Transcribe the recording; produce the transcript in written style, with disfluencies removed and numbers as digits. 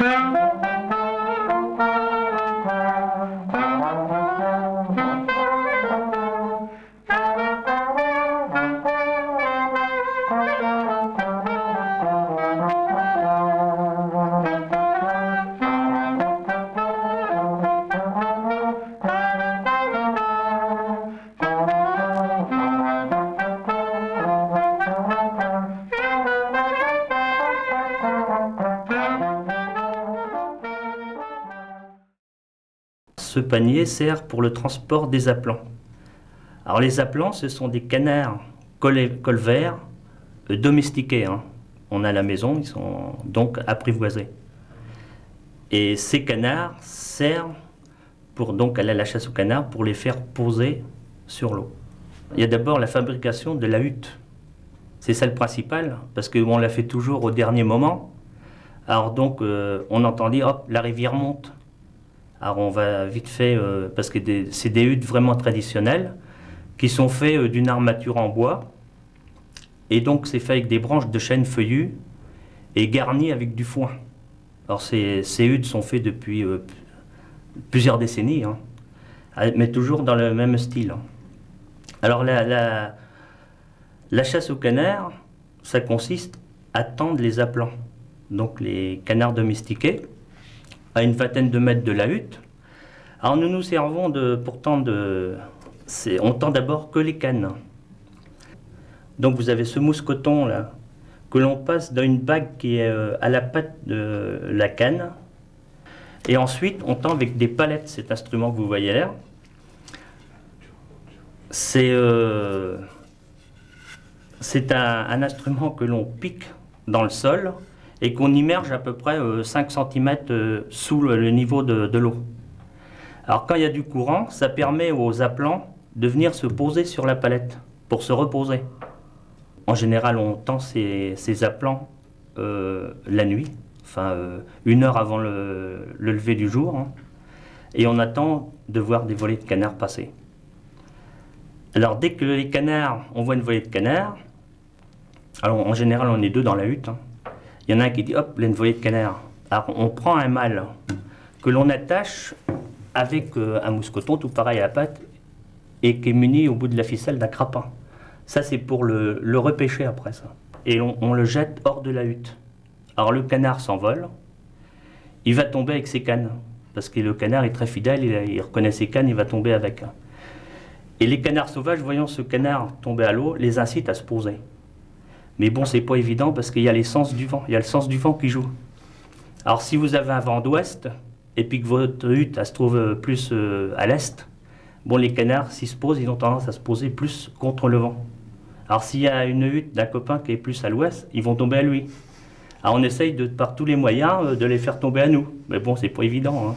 Ce panier sert pour le transport des appelants. Alors les appelants, ce sont des canards colverts domestiqués. On a à la maison, ils sont donc apprivoisés. Et ces canards servent pour donc aller à la chasse aux canards pour les faire poser sur l'eau. Il y a d'abord la fabrication de la hutte. C'est ça le principal, parce qu'on la fait toujours au dernier moment. Alors donc on entend dire, hop, la rivière monte. Alors on va vite fait, parce que c'est des huttes vraiment traditionnelles, qui sont faites d'une armature en bois. Et donc c'est fait avec des branches de chêne feuillues et garnies avec du foin. Alors ces huttes sont faites depuis plusieurs décennies, mais toujours dans le même style. Alors la chasse aux canards, ça consiste à tendre les appelants, donc les canards domestiqués, à une vingtaine de mètres de la hutte. Alors nous nous servons on tend d'abord que les cannes. Donc vous avez ce mousse-coton là, que l'on passe dans une bague qui est à la patte de la canne. Et ensuite on tend avec des palettes, cet instrument que vous voyez là. C'est un instrument que l'on pique dans le sol et qu'on immerge à peu près 5 cm sous le niveau de l'eau. Alors quand il y a du courant, ça permet aux appelants de venir se poser sur la palette pour se reposer. En général, on tend ces appelants la nuit, enfin 1 heure avant le lever du jour, et on attend de voir des volées de canards passer. Alors dès que les canards, on voit une volée de canards, alors en général on est 2 dans la hutte, il y en a un qui dit hop, là une volée de canards. Alors on prend un mâle que l'on attache avec un mousse-coton tout pareil à la patte et qui est muni au bout de la ficelle d'un crapin. Ça c'est pour le repêcher après ça. Et on le jette hors de la hutte. Alors le canard s'envole, il va tomber avec ses cannes, parce que le canard est très fidèle, il reconnaît ses cannes, il va tomber avec. Et les canards sauvages, voyant ce canard tomber à l'eau, les incitent à se poser. Mais bon, c'est pas évident parce qu'il y a les sens du vent, il y a le sens du vent qui joue. Alors si vous avez un vent d'ouest, et puis que votre hutte elle se trouve plus à l'est, bon les canards, s'ils se posent, ils ont tendance à se poser plus contre le vent. Alors s'il y a une hutte d'un copain qui est plus à l'ouest, ils vont tomber à lui. Alors on essaye par tous les moyens de les faire tomber à nous. Mais bon, c'est pas évident.